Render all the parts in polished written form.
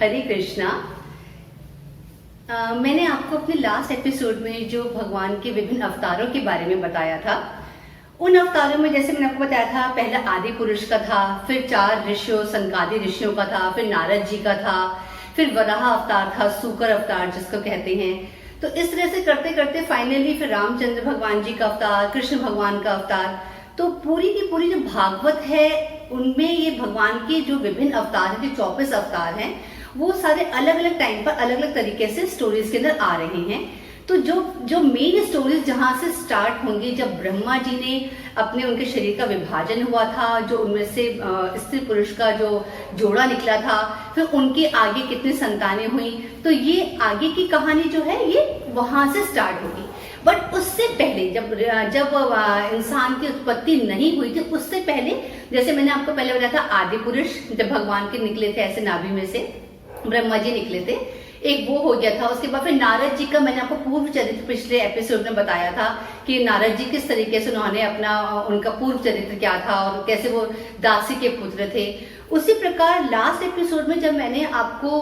हरे कृष्णा। मैंने आपको अपने लास्ट एपिसोड में जो भगवान के विभिन्न अवतारों के बारे में बताया था, उन अवतारों में जैसे मैंने आपको बताया था, पहला आदि पुरुष का था, फिर 4 ऋषियों संगादि ऋषियों का था, फिर नारद जी का था, फिर वराह अवतार था, सूकर अवतार जिसको कहते हैं। तो इस तरह से करते करते फाइनली फिर रामचंद्र भगवान जी का अवतार, कृष्ण भगवान का अवतार। तो पूरी की पूरी जो भागवत है उनमें ये भगवान के जो विभिन्न अवतार हैं, जो 24 अवतार हैं, वो सारे अलग अलग टाइम पर अलग अलग तरीके से स्टोरीज के अंदर आ रहे हैं। तो जो मेन स्टोरीज जहां से स्टार्ट होंगी, जब ब्रह्मा जी ने उनके शरीर का विभाजन हुआ था, जो उनमें से स्त्री पुरुष का जो जोड़ा निकला था, फिर उनके आगे कितनी संतानें हुई, तो ये आगे की कहानी जो है ये वहां से स्टार्ट होगी। बट उससे पहले जब इंसान की उत्पत्ति नहीं हुई थी, उससे पहले जैसे मैंने आपको पहले बताया था, आदि पुरुष जब भगवान के निकले थे ऐसे नाभि में से, ब्रह्मा जी निकले थे, एक वो हो गया था। उसके बाद फिर नारद जी का मैंने आपको पूर्व चरित्र पिछले एपिसोड में बताया था कि नारद जी किस तरीके से उन्होंने उनका पूर्व चरित्र क्या था और कैसे वो दासी के पुत्र थे। उसी प्रकार लास्ट एपिसोड में जब मैंने आपको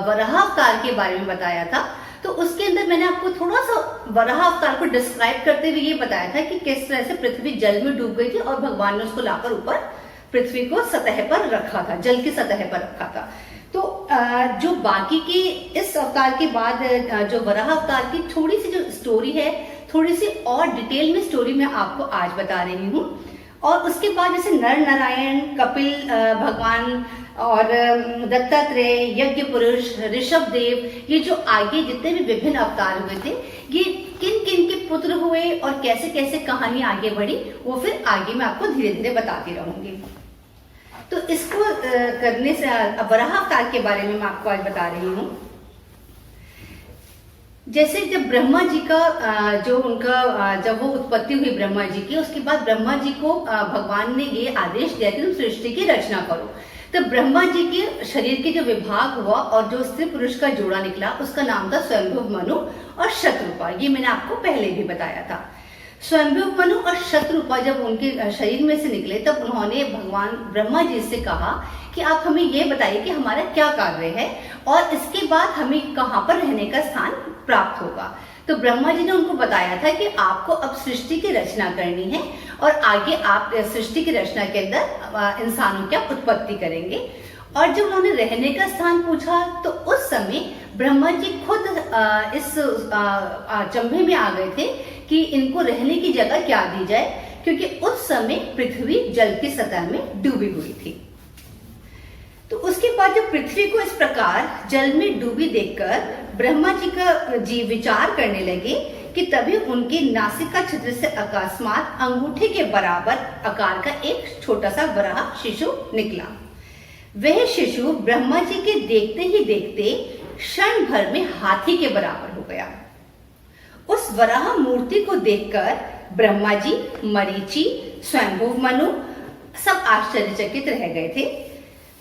वराह अवतार के बारे में बताया था, तो उसके अंदर मैंने आपको थोड़ा सा वराह अवतार को डिस्क्राइब करते हुए ये बताया था कि किस तरह से पृथ्वी जल में डूब गई थी और भगवान ने उसको लाकर ऊपर पृथ्वी को सतह पर रखा था, जल की सतह पर रखा था। तो जो बाकी की इस अवतार के बाद जो वराह अवतार की थोड़ी सी जो स्टोरी है, थोड़ी सी और डिटेल में स्टोरी मैं आपको आज बता रही हूँ। और उसके बाद जैसे नर नारायण, कपिल भगवान और दत्तात्रेय, यज्ञ पुरुष, ऋषभ देव, ये जो आगे जितने भी विभिन्न अवतार हुए थे, ये किन किन के पुत्र हुए और कैसे कैसे कहानी आगे बढ़ी, वो फिर आगे मैं आपको धीरे धीरे बताती रहूंगी। तो इसको करने से वराह अवतार के बारे में मैं आपको आज बता रही हूँ। जैसे जब ब्रह्मा जी का जब वो उत्पत्ति हुई ब्रह्मा जी की, उसके बाद ब्रह्मा जी को भगवान ने ये आदेश दिया कि तुम सृष्टि की रचना करो। तो ब्रह्मा जी के शरीर के जो विभाग हुआ और जो स्त्री पुरुष का जोड़ा निकला, उसका नाम था स्वयंभुव मनु और शतरूपा। ये मैंने आपको पहले भी बताया था। स्वयंभुव मनु और शतरूपा जब उनके शरीर में से निकले, तब उन्होंने भगवान ब्रह्मा जी से कहा कि आप हमें ये बताइए कि हमारा क्या कार्य है और इसके बाद हमें कहाँ पर रहने का स्थान प्राप्त होगा। तो ब्रह्मा जी ने उनको बताया था कि आपको अब सृष्टि की रचना करनी है और आगे आप सृष्टि की रचना के अंदर इंसानों की उत्पत्ति करेंगे। और जब उन्होंने रहने का स्थान पूछा, तो उस समय ब्रह्मा जी खुद इस चंभे में आ गए थे कि इनको रहने की जगह क्या दी जाए, क्योंकि उस समय पृथ्वी जल की सतह में डूबी हुई थी। तो उसके बाद जब पृथ्वी को इस प्रकार जल में डूबी देखकर ब्रह्मा जी विचार करने लगे कि तभी उनके नासिका छिद्र से अकस्मात अंगूठे के बराबर आकार का एक छोटा सा वराह शिशु निकला। वह शिशु ब्रह्मा जी के देखते ही देखते क्षण भर में हाथी के बराबर हो गया। उस वराह मूर्ति को देखकर ब्रह्मा जी, मरीचि, स्वयंभुव मनु सब आश्चर्यचकित रह गए थे।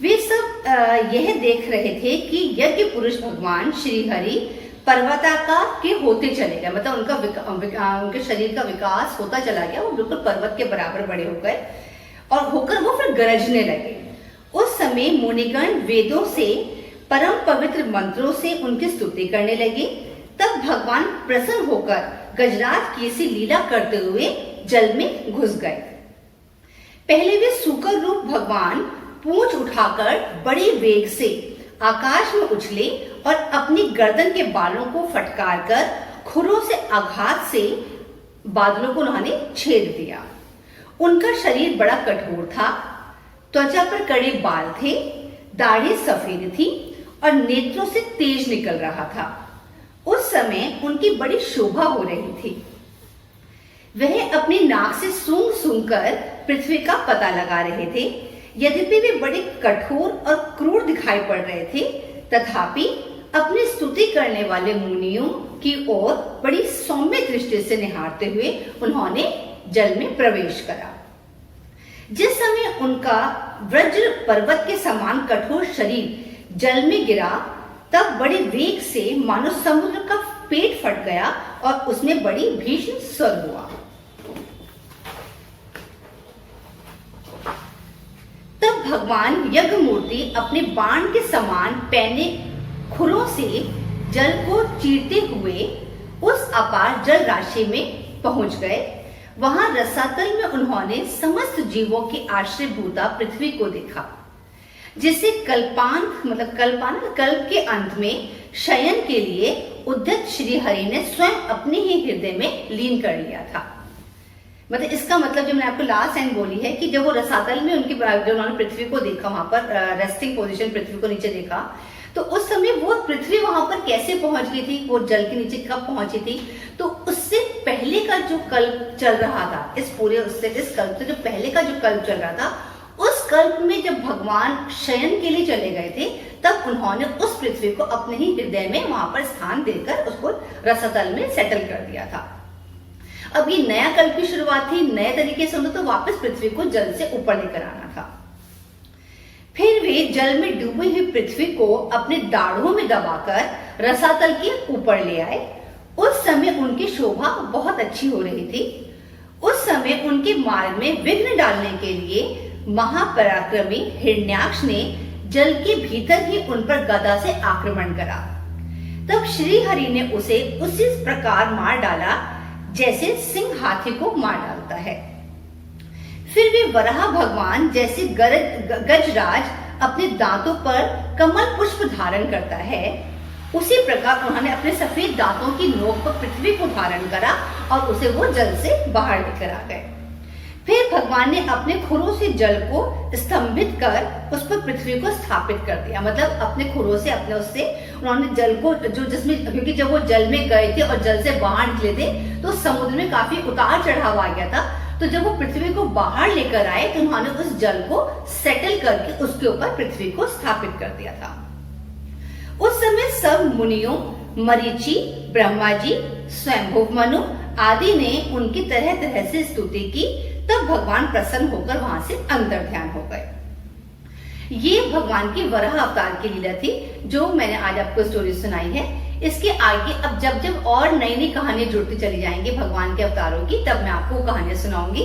वे सब यह देख रहे थे कि यज्ञ पुरुष भगवान श्री हरि पर्वताकार के होते चले गए, मतलब उनके शरीर का विकास होता चला गया, वो बिल्कुल पर्वत के बराबर बड़े हो गए और होकर वो फिर गरजने लगे। उस समय मुनिगण वेदों से, परम पवित्र मंत्रों से उनकी स्तुति करने लगे। तब भगवान प्रसन्न होकर गजराज की सी लीला करते हुए जल में घुस गए। पहले वे सूकर रूप भगवान पूंछ उठाकर बड़े वेग से आकाश में उछले और अपनी गर्दन के बालों को फटकार कर खुरों से आघात से बादलों को उन्होंने छेद दिया। उनका शरीर बड़ा कठोर था, त्वचा पर कड़े बाल थे, दाढ़ी सफेद थी और नेत्रों से तेज निकल रहा था। उस समय उनकी बड़ी शोभा हो रही थी। वह अपनी नाक से सूंघ सूंघ कर पृथ्वी का पता लगा रहे थे। यद्यपि वे बड़े कठोर और क्रूर दिखाई पड़ रहे थे, तथापि अपनी स्तुति करने वाले मुनियों की ओर बड़ी सौम्य दृष्टि से निहारते हुए उन्होंने जल में प्रवेश करा। जिस समय उनका वज्र पर्वत के समान कठोर शरीर जल में गिरा, तब बड़े वेग से मानो समुद्र का पेट फट गया और उसमें बड़ी भीषण स्वर हुआ। तब भगवान यज्ञ मूर्ति अपने बाण के समान पैने खुरों से जल को चीरते हुए उस अपार जल राशि में पहुंच गए। वहां रसातल में उन्होंने समस्त जीवों की आश्रयभूता पृथ्वी को देखा, जिसे कल्प के अंत में शयन के लिए उद्यत श्री हरि ने स्वयं अपने ही हृदय में लीन कर लिया था। मतलब इसका मतलब जो मैंने आपको लास्ट टाइम बोली है कि जब वो रसातल में उनकी जो उन्होंने पृथ्वी को देखा, वहां पर रेस्टिंग पोजीशन पृथ्वी को नीचे देखा, तो उस समय वो पृथ्वी वहां पर कैसे पहुंच गई थी, वो जल के नीचे कब पहुंची थी। तो उससे पहले का जो कल्प चल रहा था, इस कल्प से जो पहले का जो कल्प चल रहा था, उस कल्प में जब भगवान शयन के लिए चले गए थे, तब उन्होंने उस पृथ्वी को अपने ही हृदय में वहां पर स्थान देकर उसको रसातल में सेटल कर दिया था। अब ये नया कल्प की शुरुआत थी, नए तरीके से उन्हें तो वापस पृथ्वी को जल से ऊपर लेकर आना था। फिर वे जल में डूबी हुई पृथ्वी को अपने दाढ़ों में दबाकर रसातल के ऊपर ले आए। उस समय उनकी शोभा बहुत अच्छी हो रही थी। उस समय उनके मार्ग में विघ्न डालने के लिए महापराक्रमी हिरण्याक्ष ने जल के भीतर ही उन पर गदा से आक्रमण करा। तब श्री हरि ने उसे उसी प्रकार मार डाला जैसे सिंह हाथी को मार डालता है। फिर वे वराह भगवान जैसे गजराज अपने दांतों पर कमल पुष्प धारण करता है, उसी प्रकार उन्होंने अपने सफेद दांतों की नोक पर पृथ्वी को धारण करा और उसे वो जल से बाहर लेकर आ गए। फिर भगवान ने अपने खुरों से जल को स्तंभित कर उस पर पृथ्वी को स्थापित कर दिया। मतलब अपने खुरों से उससे उन्होंने जल को जिसमें, क्योंकि जब वो जल में गए थे और जल से बाहर निकले थे तो समुद्र में काफी उतार चढ़ाव आ गया था। तो जब वो पृथ्वी को बाहर लेकर आए तो उन्होंने उस जल को सेटल करके उसके ऊपर पृथ्वी को स्थापित कर दिया था। उस समय सब मुनियों, मरीचि, ब्रह्मा जी, स्वयंभू मनु आदि ने उनकी तरह तरह से स्तुति की। तब भगवान प्रसन्न होकर वहां से अंतर ध्यान हो गए। ये भगवान की वराह अवतार की लीला थी जो मैंने आज आपको स्टोरी सुनाई है। इसके आगे अब जब और नई नई कहानियां जुड़ती चली जाएंगी भगवान के अवतारों की, तब मैं आपको कहानियां सुनाऊंगी।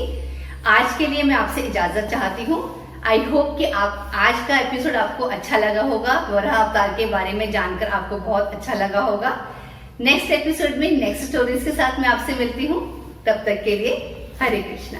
आज के लिए मैं आपसे इजाजत चाहती हूँ। आई होप कि आप आज का एपिसोड आपको अच्छा लगा होगा, वराह अवतार के बारे में जानकर आपको बहुत अच्छा लगा होगा। नेक्स्ट एपिसोड में नेक्स्ट स्टोरीज के साथ मैं आपसे मिलती हूँ। तब तक के लिए हरे कृष्णा।